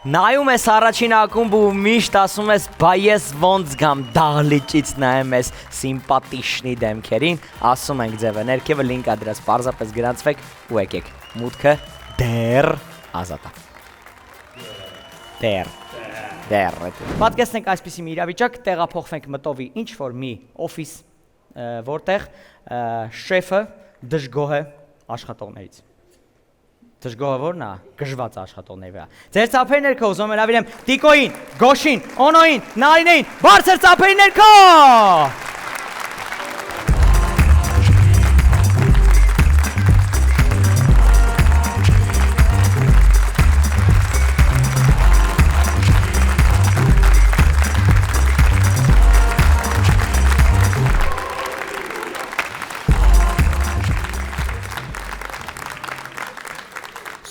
Նայում ես առաջին ակումբ ու միշտ ասում ես «Բա ես ոնց գամ դահլիճից նայեմ ես սիմպատիշնի դեմքերին», ասում ենք ձևը ներքևը լինք ադրած, պարզապես գրանցվեք ու եկեք, մուտքը դեռ ազատ է։ Դեռ։ Պատկերացնենք այսպիսի մի իրավիճակ, տեղափոխվենք մտովի ինչ-որ մի օֆիս, որտեղ շեֆը դժգոհ է աշխատողներից։ Դժգոհը որն է, գժված աշխատողների վրա։ Ձեր ծափերի ներքո ուզում եմ հրավիրեմ Տիկոին, Գոշին, Օնոյին, Նարինեին, բարձր ծափերի ներքո։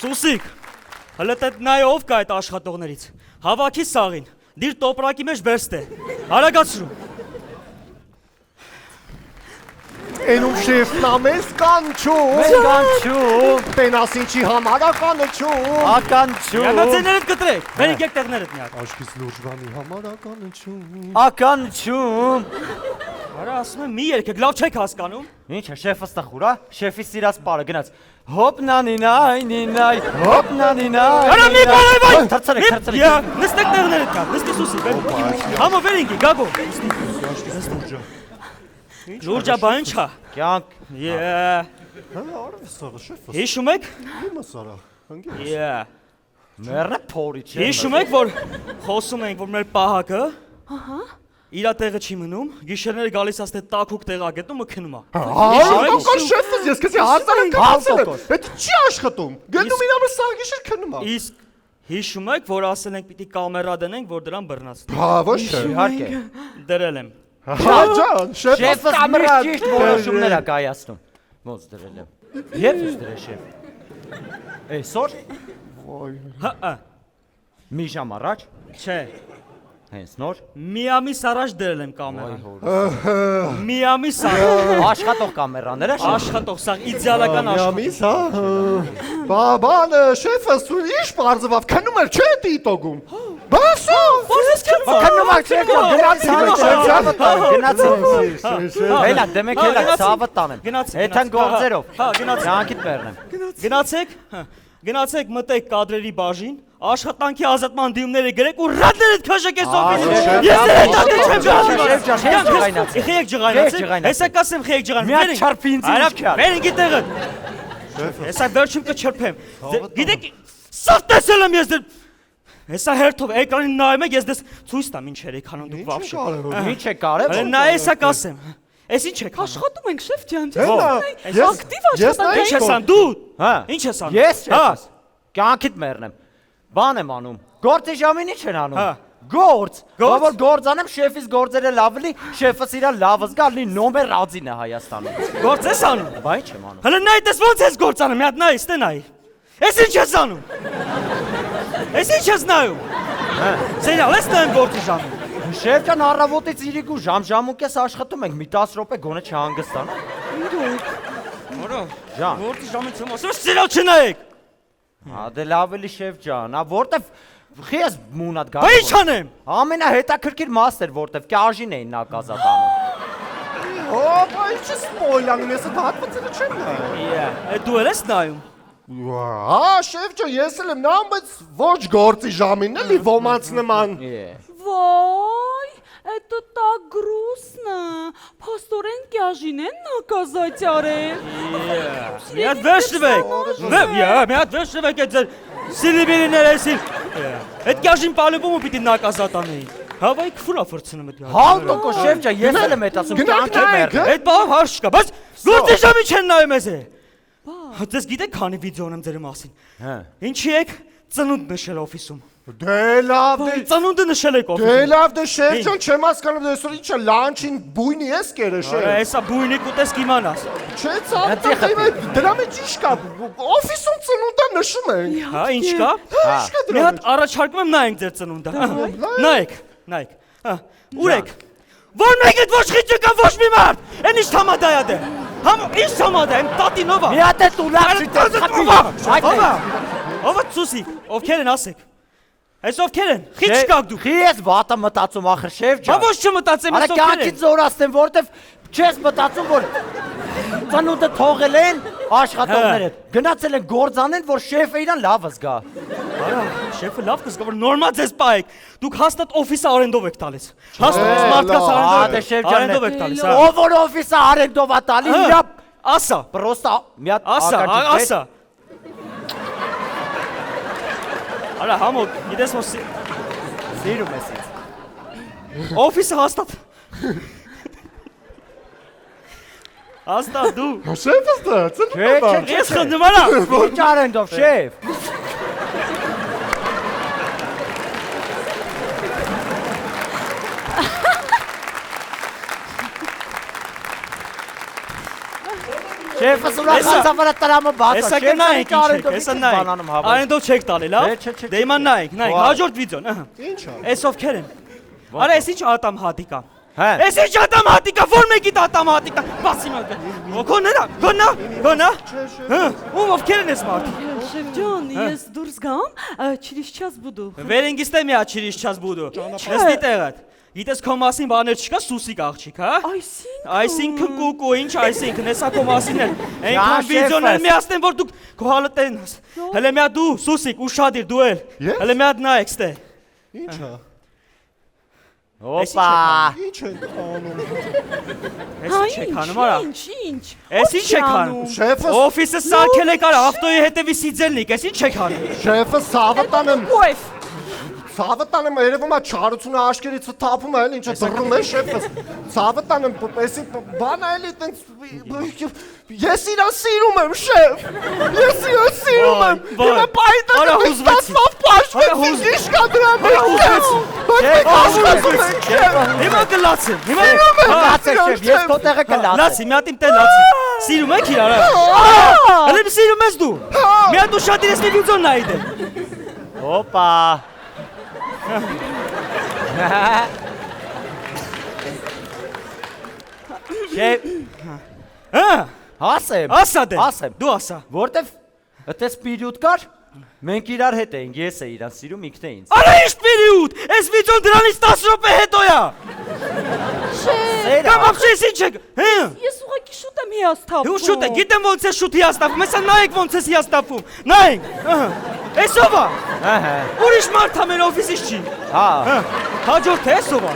Սուսիկ, հլը տետ նայ ով կա այդ աշխատողներից, հավաքի սաղին, դիր տոպրակի մեջ բերստ է, հարագացրու։ Էնում շեֆն ամես կանչում, տենասինչի համար ականչում, Յանացեներդ կտրեք, վերինք եկ տեղներդ միակ։ Աշկիս լուրջվանի համար ականչում, Ականչում։ Արա ասում եմ մի երկեք, լավ չեք հասկանում։ Ինչ է, շեֆս տխուր է, շեֆի սիրած պարը գնաց, հոպ նանինայ, հոպ նանինայ։ Արա մի բարևայ, Թրցրեք։ նստեք տեղներդ միակ, նստի Սուսիկ, համը վերինքի, գագո։ Լուրջա բա ինչ է։ Կյանք։ սաղը շեֆս, Հիշում եք։ իմը սարա, Մերն է փորի չէ։ Հիշում եք, որ խոսում ենք, որ մեր պահակը իրա տեղը չի մնում, գիշերները գալիս աստ է տակուկ տեղ ագետնում ու քնում է։ կոկոր շեֆս, ես կեցի հազարը կացել եմ, էդ չի աշխատում, գետում իրավը սաղ գիշեր քնում է։ Իսկ հիշում եք, որ ասել ենք պիտի կամերա դնենք, որ դրան բռնացնենք։ Հա, ոչ չէ, Իհարկե։ Դրել եմ։ ջան, շեֆս Շեֆս կամերա միշտ ճիշտ որոշումներ է կայացնում։ Ոնց դրել եմ։ Եվ ես դրել շեֆ։ Այսօր Հա, մի ժամ առաջ, չէ։ հենց նոր, Մի ամիս առաջ դրել եմ կամերան։ Մի ամիս առաջ։ աշխատող կամերաները շեֆ։ Աշխատող, սա իդեալական աշխատող։ Միամիս, հա, բան, շեֆս, ինչ պարզվավ, քնում էր, չէ տիտոգում, բասո, Քնում եք շեֆ, գնացի։ Հելա, դեմեք հելա, ցավը տանեմ։ Էթան գործերով։ Հա, գնացեք։ Յանքիդ բեռնեմ։ Գնացեք, մտեք կադրերի բաժին, աշխատանքի ազատման դիմները գրեք ու ռադներդ քաշեք այս օֆիսը։ Ես Շեֆ ջան, Խեյեք ջղայնացեք։ Հեսա կասեմ խեյեք ջղայնացեք։ Մի հատ չարփի ինձ ինչ կա։ Վերինքի տեղը։ Հեսա վերջում կչրփեմ։ Գիտեք, սաղ տեսել եմ ես դեր։ Հեսա հերթով էկրանին նայում եք, ես դες ցույց տամ ինչեր եք անում դուք վավշե։ Ինչ է կարևոր։ Նա հեսա կասեմ։ Էս ինչ եք Աշխատում ենք շեֆ ջան, ակտիվ Ինչ ես ան դու։ Հա։ Ինչ ես անում։ Ես շեֆս։ Կյանքիդ մեռնեմ։ Բան եմ անում։ Գործի ժամին ինչ են անում։ Գործ։ Որ գործ անեմ, շեֆիս գործերը լավ լի, շեֆս իրա լավ զգալի նոմեր ռազին է Հայաստանում։ Գործ ես անում։ Բա ինչ եմ անում։ Հələ նայ դες ոնց ես գործ անում, մի հատ նայ, ստե նայ։ Էս ինչ ես անում։ Էս ինչ ես նայում։ Սերիալ ես նայում գործի ժամին։ Շեֆ ջան, առավոտից 3 ժամ կես աշխատում ենք, մի 10 րոպե գոնե չհանգստանա։ Մորո։ Ջան։ Գործի ժամին չեմ ասում, սերիալ չնայեք։ Հա դե լավ էլի շեֆ ջան, հա որտեվ խես մունատ գա։ Բա ինչ անեմ։ Ամենահետաքրքիր մասն էր, որտեվ կաժին էին նակազատ անում։ Օ, ինչ սպոյլանում, ես այդ հատվածը չեմ նայում։ Դու ես նայում։ Հա, շեֆ ջան, ես էլ եմ նայում, բայց ոչ գործի ժամին, էլի ոմանց նման։ Вай, это так грустно. Пасторեն կյաժին են նակազած արել։ Մի հատ վերջնվեք։ Մի հատ վերջնվեք այդ ձեր սիլիբիրիներ էսին։ Այդ կյաժին պալուբումը պիտի նակազատ անեին։ Հավայ քֆուրա ֆրցնում այդ։ Հալտոկո շեֆ ջան, ես էլ եմ այդ ասում, կյանքի մեռ։ Այդ բավ հարց չկա, բայց գործի ժամին չեն նայում էս։ Դες գիտեք քանի վիդեո ունեմ ձեր մասին։ Հա։ Ինչի եք ծնունդ նշել օֆիսում։ Դե լավ, Ծնունդը նշել եք դե օֆիսում։ լավ, դե շեֆ ջան, չեմ հասկանում, դե այսօր ինչա լանչին բույնի ես կերը շեֆ։ Արա, հեսա բույնի կուտես կիմանաս։ Չէ, ցավը, դրա մեջ ինչ կա։ Օֆիսում ծնունդը նշում են։ Հա, ինչ կա։ Ինչ կա Մի դրա հատ առաջարկում եմ նայենք ձեր ծնունդը։ Նայեք։ Հա, ուր եք։ Որ նայեք ոչ խիճը կա ոչ մի մարդ։ Էն ինչ համադայա դե։ Համ ինչ համադայա, իմ տատինովա։ Մի հատ է տուլակ չիտես խապի։ Ովա ծուսիկ, ովքեր են ասեք։ Այս ովքեր են։ Խիչ չկաք դուք։ Խի ես վատը մտածում ախր շեֆ Բա ջան։ ոչ չմտածեմ, Արա այս ովքեր կյանքից են։ զորացնեմ, որովհետև չես մտածում, որ ծնունդը թողել են աշխատողները։ Գնացել են գործանել, որ շեֆը իրան լավ զգա։ Արա, շեֆը լավ կզգա, որ նորմալ ձեզ պայեք։ Դուք հաստատ օֆիսը արենդով եք տալիս։ Հաստատ մարդկաց Դե շեֆ ջան, արենդով եք տալիս, հա։ ով որ օֆիսը արենդով է տալի, իրա Ասա, պրոստա մի հատ ասա, ակաջիկ ասա։ Արա, համո, գիտես որ սիրում ես ինձ։ օֆիսը հաստատ։ Հաստատ դու։ Շեֆս դա, ծնվում է։ Ես խնդրում արա։ Ինչ արենդով շեֆ։ Շեֆս ուրախացավ վրա տրամը բաց է։ Հեսա կնայինք ինչ եք, հեսա նայինք։ Արենդով չեք տալի, լավ։ Դե հիմա նայինք, հաջորդ վիդեոն, ահա։ Ինչ է։ Այս ովքեր են։ Արա, այս ինչ ատամ հատիկա։ Հա։ Այս ինչ ատամ հատիկա, որ մեկի ատամ հատիկա։ Բացի մա։ Գոնա, գոնա։ Հա, ում ովքեր են այս մարդիկ։ Շեֆ ջան, ես դուրս գամ, через час буду։ Վերենգիստե մի աչիրիշ չաս բուդու։ Նստի տեղդ։ Գիտես քո մասին բաներ չկա, սուսիկ աղջիկ, հա։ Այսինքն կուկու, ինչ այսինքն, հեսա քո մասին էլ։ Այնքան վիդեոներ միացնեմ, որ դուք քո հալը տենաս։ Հələ մի հատ դու, սուսիկ, ուշադիր դու էլ։ Հələ մի հատ նայեք ստե։ Ինչ է։ Օպա։ Ինչ է անում։ Էս ինչ եք անում, արա։ Ինչ։ Էս ինչ եք անում։ Շեֆը Օֆիսը սարքել եք, արա, ավտոյի հետևի սիձելնիկ, էս ինչ եք անում։ շեֆը սավը տանեմ։ Ո՞վ։ Սավը տանեմ, երևում է չարությունը աշկերից թափում է, էլ ինչը դռնում է շեֆս։ Սավը տանեմ, էսի բան է էլի տենց ես իրան սիրում եմ, շեֆ։ Ես իրան սիրում եմ։ Հիմա պայտը Արա, հուզվեցի։ պաշտվեցի, ինչ կա դրա մեջ։ Բայց աշխատում ենք, շեֆ։ Հիմա կլացեմ, հիմա Լացեք շեֆ, ես քո տեղը կլացեմ։ լացի, մի հատ իմ տեղ լացի։ Սիրում եք իրար, հələ սիրում ես դու։ Մի հատ ուշադիր ես մի վիդեո նայի դե։ Օպա։ Շեֆ, Հա, ասեմ։ ասա դե։ Ասեմ։ Դու ասա։ Որտեվ այդպես պիրյուտ կար, մենք իրար հետ էինք, ես է իրան սիրում, ինքն է ինձ։ Արա ինչ պերիոդ։ Այս վիդեոն դրանից 10 րոպե հետո է։ Սերա։ Կամ ապշես ինչ եք։ Հա։ Ես ուղղակի շուտ եմ հիասթափվում։ Դու շուտ է, գիտեմ ոնց է շուտ հիաստափում, հեսա նայեք ոնց է հիաստափում։ Նայեք։ Ահա։ Էսով է։ Ահա։ Ուրիշ մարդ է մեր օֆիսից չի։ Հա։ Հաջորդ է էսով է։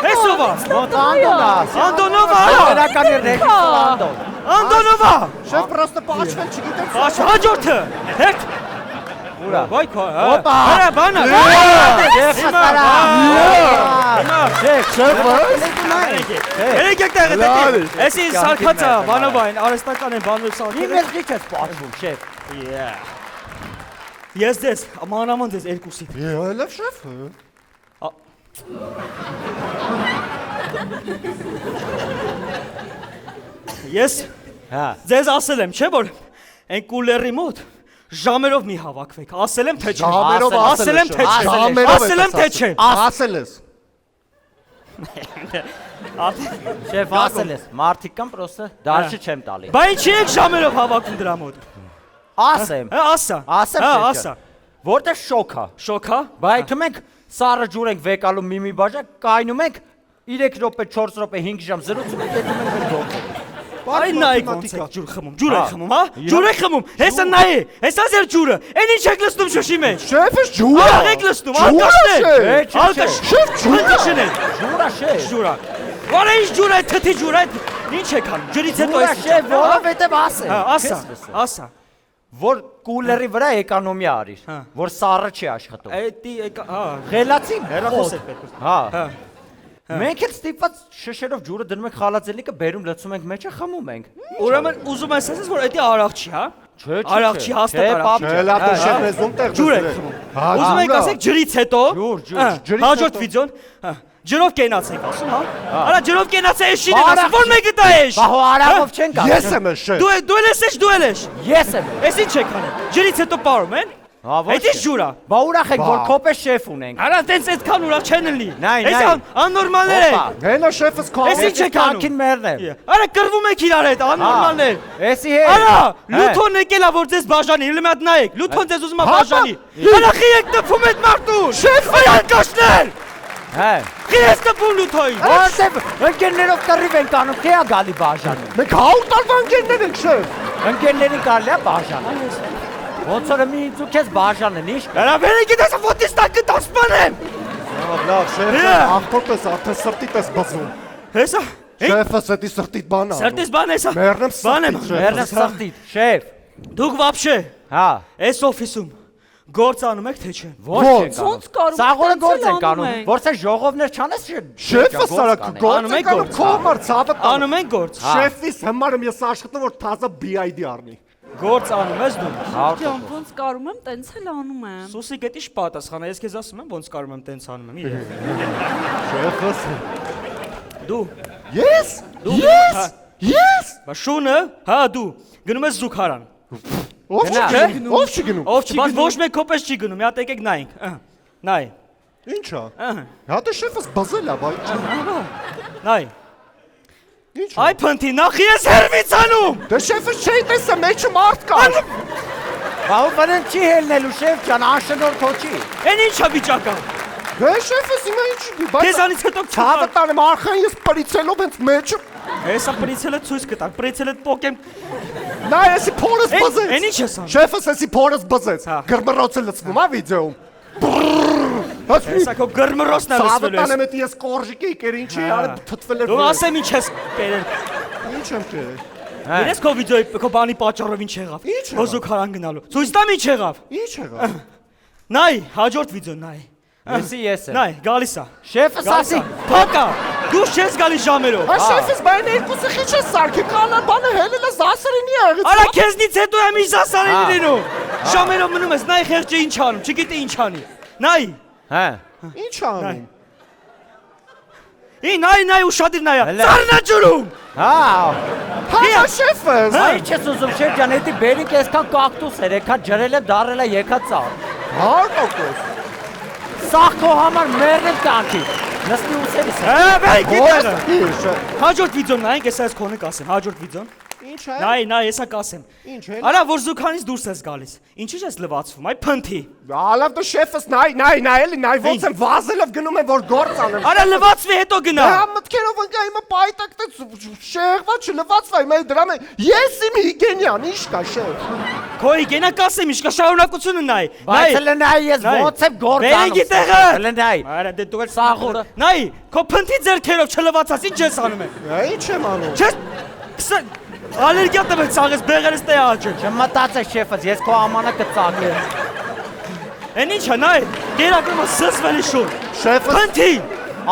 Էսով է։ Անդոնաս։ Անդոնով է։ Վերականի ռեգիստրը Անդոն։ Անդոնով է։ Շեֆ պրոստը պաշտվել չգիտեմ։ Հաջորդը։ Հետ։ Ուրա։ Ոյ քո։ Օպա։ Արա բանա։ Շեֆ հասարա։ Շեֆ, Երեք եք տեղը դեպի։ Էսի սարկած է, բանովային, արեստական են բաներ սարքել։ Իմ ես դիք ես պատվում, շեֆ։ Ես դες, մանաման դες երկուսիդ։ Ելավ շեֆը։ Ես Հա։ ձեզ ասել եմ, չէ՞ որ այն կուլերի մոտ ժամերով մի հավաքվեք։ Ասել եմ թե չէ։ Ժամերով ասել եմ թե չէ։ Ժամերով ասել եմ թե չէ։ Ասել ես։ Շեֆ, ասել ես, մարդիկ կան պրոստը դարշը չեմ տալի։ Բա ինչի եք ժամերով հավաքում դրա մոտ։ Ասեմ։ Հա, ասա։ Ասեմ Հա, շեֆ։ ասա։ Որտե՞ղ շոքա։ Շոքա։ Բայց մենք սառը ջուր ենք վեկալու մի բաժակ, կայնում ենք 3 րոպե, 4 րոպե, 5 ժամ զրուցում ենք, դնում ենք մեր գործը։ Այն նայեք ոնց է ջուր խմում։ Ջուր եք խմում, հա։ Ջուր եք խմում։ Հեսա նայե։ Հեսա ձեր ջուրը։ Այն ինչ եք լցնում շշի մեջ։ Շեֆս ջուր է։ Ահ, եք լցնում, ալկաշներ։ Ալկաշ։ Շեֆ ջուր է։ Ալկաշներ։ Ջուրա շեֆ։ Ջուրա։ Որը ինչ ջուր է, թթի ջուր է։ Ինչ եք անում։ Ջրից հետո Ջուրա էս շեֆ, որովհետև ասեմ։ Հա, ասա, ասա։ Որ կուլերի վրա էկոնոմիա արիր, Հա։ որ սառը չի աշխատում։ Էդի հա, Ղելացի հերախոս է պետք։ Հա։ Հա։ Մենք էլ ստիպված շշերով ջուրը դնում ենք խալածելիկը, բերում լցում ենք մեջը, խմում ենք։ Ուրեմն ուզում ես ասես, որ էդի արաղ չի, հա։ Չէ, Արաղ չի, հաստատ արաղ չի։ Լավ է շեֆ մեզում տեղ Ջուր եք խմում։ Ուզում եք ասեք ջրից հետո։ Ջուր։ Հաջորդ վիդեոն։ Հա։ Ջրով կենացեք ասում, հա։ Արա ջրով կենացա էշին են ասում, որ մեկը դա էշ։ Բա հո արաղով չեն գա։ Ես եմ ես շեֆ։ Դու ես էշ, դու ես էշ։ Ես եմ։ Էս ինչ եք անում։ Ջրից հետո պարում են։ Հա, ոչ Հետի չէ։ ջուրա։ Բա ուրախ եք, որ Բա։ քոպես շեֆ ունենք։ Արա տենց այդքան ուրախ չեն լինի։ Նայ, Էս նայ։ աննորմալներ են։ Հենա շեֆս քո Էս ինչ եք անում։ Կյանքին մերն եմ։ Արա կռվում եք իրար հետ, աննորմալներ։ Էսի հետ։ Արա, լութոն եկել է որ ձեզ բաժանի, ելի մի հատ նայեք, լութոն ձեզ ուզում է բաժանի։ Արա խի եք տփում այդ մարդուն։ Շեֆ, այանկաշներ։ Հա։ Խի ես տփում լութոյին։ Որտեւ ընկերներով կռիվ են կանում, թե է գալի բաժանը։ Մենք 100 տարվա ընկերներ ենք շեֆ։ Ընկերներին կարելի է բաժանը։ Ոնց որ մի ինձ ու քեզ բաժանն ինչ։ Արա վերեք դες ֆոտիս տակ տասպանեմ։ Լավ, շեֆը ախորպես արդեն սրտիտ ես բզում։ Հեսա։ Շեֆս էդի սրտիտ բան է։ Սերտես բան էսա։ Մեռնեմ Բանեմ։ սրտիտ, Մերն սրտիտ, շեֆ։ Դուք вообще Հա։ այս օֆիսում գործ անում եք թե չէ։ Ոչ չեն Ոնց կանում։ կարող Սաղորը տենց գործ են էլ կանում։ անում ենք։ Որսե ժողովներ չանես Շեֆս արա գործ Անում եք անում գործ, քո համար ցավը տան։ Անում ենք գործ։ Շեֆիս համար եմ ես աշխատում որ թազա BID առնի։ Գործ անում ես դու։ Ջան, ոնց կարում եմ, տենց էլ անում եմ։ Սուսի գետի պատասխանը, ես քեզ ասում եմ ոնց կարում եմ տենց անում եմ։ Իրե։ Շեֆս։ Դու։ Ես։ Դու։ Ես։ Ես։ Բա շունը, հա դու գնում ես զուգարան։ Ով չի Գնա։ գնում։ Ով չի գնում։ Ով չի, բայց ոչ մեկ կոպես չի գնում։ Մի հատ եկեք նայենք։ Նայ։ Ինչա։ Ահա։ Հա դե շեֆս բզել է, բայ։ Նայ։ Ինչա։ Այ փնթի, նախ ես հերվից անում։ Դե շեֆս չի տեսա մեջը մարդ կա։ Բա ու բնեն չի հելնելու շեֆ ջան, անշնոր քոչի։ Էն ինչա վիճակա։ Դե շեֆս հիմա ինչ բայ։ Քեզանից հետո Ցավը տանեմ արխան ես պրիցելով հենց մեջը։ Հեսա պրիցելը ցույց կտա։ Պրիցելը փոկեմ։ Նա էսի փորս բզեց։ Էն ինչ ես անում։ Շեֆս էսի փորս բզեց։ Հա։ Գրմռոցը լցվում է վիդեոում։ Հաս Հեսա քո գրմռոսն է Ցավը լսվելու։ տանեմ էդ ես կորժիկի կեր ինչի արը թթվել էր։ Դու ասեմ ինչ ես բերել։ Ինչ եմ կերել։ Իրես քո վիդեոյի քո բանի պատճառով ինչ եղավ։ Ինչ եղավ։ Ոզուքարան գնալու։ Ցույց տամ ինչ եղավ։ Ինչ եղավ։ Նայ, հաջորդ վիդեոն նայ։ Էսի ես եմ։ Նայ, գալիս է։ Շեֆս ասի, Փակա։ Դու չես գալի ժամերով։ Հա շեֆս բան երկուսը քիչ է սարքի կանա բանը հելելը զասրինի եղեց։ Արա քեզնից հետո եմ ինչ ասարին Հա։ լինում։ Ժամերով մնում ես, նայ խեղճը ինչ անում, չգիտի ինչ անի։ Նայ։ հա։ Ինչ անում։ Նայ ուշադիր նայ։ Հələ։ Ծառնաճուրում։ Հա։ Հա շեֆս։ Հա ինչ ես ուզում շեֆ ջան, էդի բերիկ այսքան կակտուս էր, եկա ջրել եմ, դարել է եկա ծառ։ 100%։ Սաղ քո համար մերն կյանքի։ Նստի ուսերից։ Հա, վայ, գիտես։ Ինչ։ Հաջորդ վիդեոն նայենք, ես այս քոնը կասեմ, հաջորդ վիդեոն։ Ինչ է։ Նայ, եսա կասեմ։ Ինչ է։ Արա որ զուքանից դուրս ես գալիս։ Ինչի՞ ես լվացվում, այ փնթի։ Ալավ դու շեֆս նայ էլի նայ ոնց եմ վազելով գնում եմ որ գործ անեմ։ Արա լվացվի հետո գնա։ Հա մտքերով ընկա հիմա պայտակտեց շեղվա չլվացվա հիմա դրա մե ես իմ հիգենյան ինչ կա շեֆ։ Քո իգենա կասեմ, ինչ կա շարունակությունը նայ։ Բայց լնայ ես Նայ։ ոնց եմ գործ Վերեկի տեղը։ Լնայ։ Արա դե դու Սաղորը։ Նայ, քո փնթի ձերքերով չլվացած ինչ ես անում ես։ Հա ինչ եմ անում։ Չես ալերգիա տվել ցաղես բեղերս տե աճը։ Չմտածես շեֆս, ես քո ամանակը ծաղեմ։ Էն ինչ է նայ, գերակրում սսվելի շուտ։ Շեֆս Փնթի,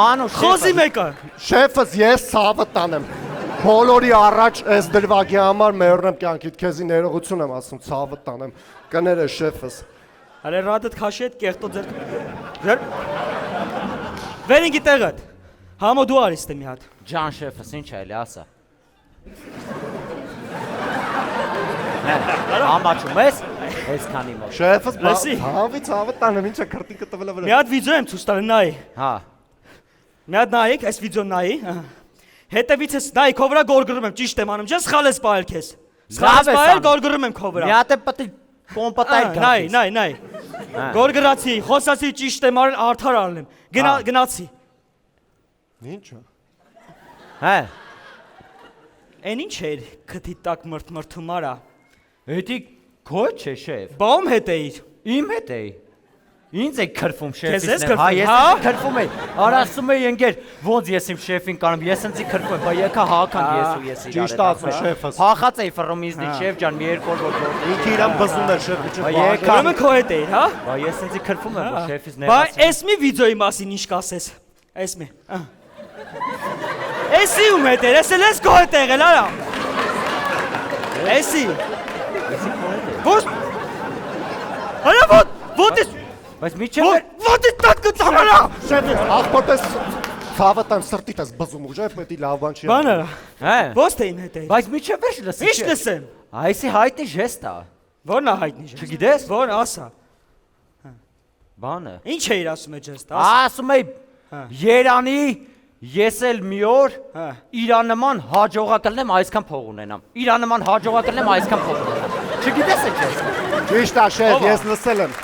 Անու խոզի մեկը։ շեֆս ես ցավը տանեմ։ Բոլորի առաջ այս դրվագի համար մեռնեմ կյանքիդ քեզի ներողություն եմ ասում ցավը տանեմ։ Կները շեֆս։ Արա ռադդ քաշի հետ կեղտո ձեր։ Վերինգի տեղդ։ Համո դու արիս դե մի հատ։ Ջան շեֆս, ինչ է էլի ասա։ Ամաչում ես, այսքանի մոտ։ Շեֆս Լսի։ հավի ցավը տանեմ ինչա քրտինքը տվել է Մի վրա։ հատ վիդեո եմ ցույց տալու նայ։ Հա։ Մի հատ նայեք, այս վիդեոն նայի։ Հետևից ես նայ, քո վրա գորգրում եմ, ճիշտ եմ անում, չես սխալ ես պահել քեզ։ Սխալ ես Լավ ես պահել, անում։ գորգրում եմ քո վրա։ Մի հատ է պետք կոմպատայր Նայ, նայ։ Հա։ Գորգրացի, խոսացի ճիշտ եմ արել, արդար արել եմ։ Գնացի։ Ինչա։ Հա։ Էն ինչ էր քթի տակ մրթմրթում արա։ Էդի քո չէ շեֆ։ Բաում հետ էիր։ Իմ հետ էի։ Ինձ է քրվում Քեզ ես շեֆից։ քրվում, Հա, ես հա? ինձ քրվում եմ։ Արա ասում էի ընկեր, ոնց ես իմ շեֆին կանեմ, ես ինձ քրվում եմ, բա եկա հական ես ու ես իրար։ Ճիշտ ասում շեֆս։ Հախած էի ֆռում ինձնի շեֆ ջան, մի երկու օր որ Ինքը իրան բզում էր շեֆը Բա չէ։ եկա։ Ուրեմն քո հետ էիր, հա։ Բա ես ինձ քրվում եմ, որ շեֆից Բա ներած։ էս մի վիդեոյի մասին ինչ կասես։ Էս մի։ Էսի ում հետ էր, էս էլ ես քո հետ եղել, արա։ Էսի։ Ո՞ս։ Արա ոտ էս։ Բայց միջև Ոտ էս տակ կծամարա։ Շեֆս ախպոտես ցավը տան սրտիդ ես բզում ուժը պետք լավ բան չի։ Բանը։ Հա։ Ո՞ս թե իմ հետ էի։ Բայց միջև վերջ լսի։ Ինչ լսեմ։ Այսի հայտի ժեստ է։ Որն է հայտնի։ Չգիտես։ Ո՞ր ասա։ Բանը։ Ինչ էիր ասում է ջեստ, Ասում էի Երանի ես էլ մի օր Հա։ Իրանման հաջողակ կլնեմ այսքան փող ունենամ։ Իրանման հաջողակ կլնեմ այսքան փող ունենամ։ Չգիտես է ջես։ Ճիշտ է, շեֆ, ես լսել եմ։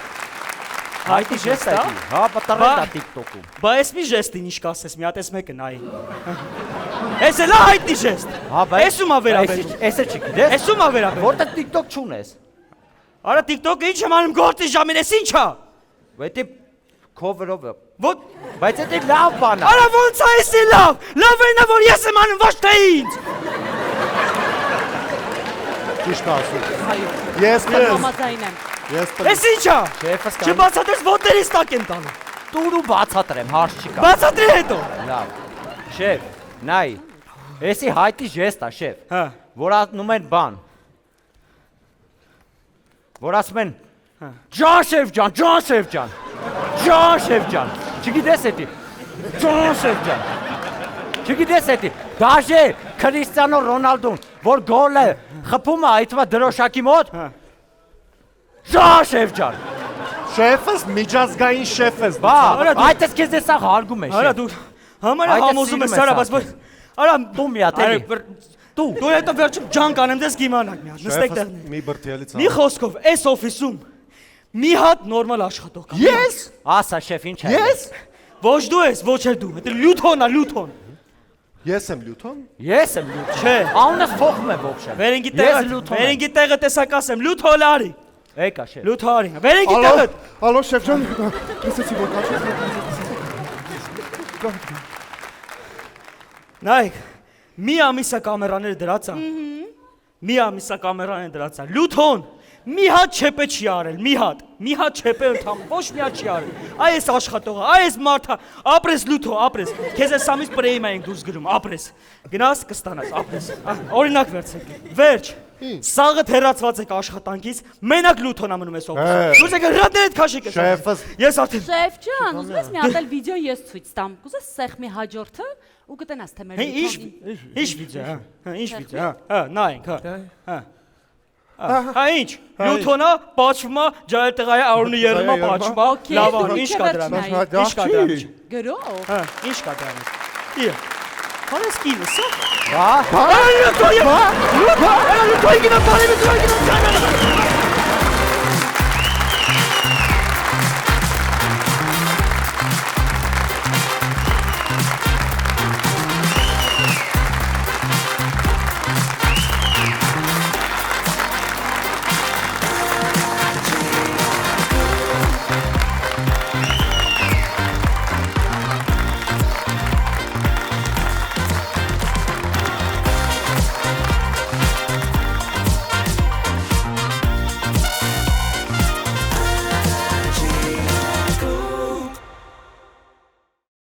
Հայտի ջես է։ Հա, պատրաստ է TikTok-ում։ Բա ես մի ժեստին ինչ կասես, մի հատ էս մեկը նայի։ Էս էլ է հայտնի ժեստ։ Հա, Էս ումա վերաբերում։ Էս է չգիտես։ Էս ումա վերաբերում։ Որտե TikTok չունես։ Արա TikTok-ը ինչ եմ անում գործի ժամին, էս ի՞նչ է։ Վետի cover-ով։ Ոտ Բայց դա լավ բան է։ Արա ոնց է էսի լավ։ Լավ է նա որ ես եմ անում, ոչ թե ինձ։ Ճիշտ ասում։ Հայո։ Ես պրես, Համաձայն եմ։ ես պրես։ Էս ի՞նչ է։ Շեֆս կան։ Չբացատրես ոտերից տակ եմ տալու։ Տուր ու բացատրեմ, հարց չկա։ Բացատրի հետո։ Լավ։ Շեֆ, նայ։ Էսի հայտի ժեստ է, շեֆ։ Հա։ Որ անում են բան։ Որ ասում են Ջան շեֆ ջան, ջան շեֆ ջան։ Ջան շեֆ ջան։ Չգիտես էդի։ Ջան շեֆ ջան։ Չգիտես էդի։ Դաժե Քրիստիանո Ռոնալդոն, որ գոլը խփում է այդվա դրոշակի մոտ։ Ջան շեֆ ջան։ Շեֆս միջազգային շեֆ ես։ Բա, Արա, դու- այդպես քեզ էսա հարգում է Արա շեֆ։ դու համարը Այդ համոզում ես սիրում արա, ես բայց արա Դու մի հատ էլի։ Դու հետո վերջում ջան կանեմ դες գիմանակ մի հատ, նստեք տեղ։ Մի բրթիալից։ Մի խոսքով, այս օֆիսում մի հատ նորմալ աշխատող կա։ Ես։ Ասա շեֆ ինչ է։ Ես։ Ոչ դու ես, ոչ էլ դու։ Դա լյութոն է, լյութոն։ Ես եմ լյութոն։ Ես եմ լյուտ։ Չէ։ Անունս փոխում է ողջը։ Վերենգի Ես տեղը, լյութոն եմ։ վերենգի տեղը տեսակ ասեմ, լյութոլարի։ Եկա շեֆ։ Լյութարի։ Վերենգի Ալո, տեղը։ ալո շեֆ ջան, լսեցի որ կաչես։ Նայեք, մի ամիսա կամերաները դրած է։ Մի ամիսա կամերաները դրած է։ Լյութոն մի հատ չեպե չի արել, մի հատ չեպե ընդհանուր, ոչ մի հատ չի արել։ Այս աշխատողը, այս մարդը, ապրես լյութո, ապրես։ Քեզ այս ամիս պրեյմա ենք դուրս գրում, ապրես։ Գնաս կստանաս, ապրես։ Օրինակ վերցեք։ Վերջ։ Սաղը թերացված եք աշխատանքից, մենակ լյութոն ամնում ես օֆիս։ Դուրս եկեք հրատներդ քաշեք։ Շեֆս Ես արդեն Շեֆ ջան, ուզում ես մի հատ էլ վիդեո ես ցույց տամ։ Կուզես սեղմի հաջորդը ու կտենաս թե մեր Ինչ վիդեո, հա, ինչ վիդեո, հա, նայենք, հա։ Հա ինչ, լյութոնա, պաչվում է, ջայել տղայա արունի երմա պաչվում է, լավ ան, ինչ կա դրա մեջ, ինչ կա դրա մեջ, գրող։ հա, ինչ կա դրա մեջ, իա, հարես կինը, սա, Բա, լյութոյի գինա բարի մի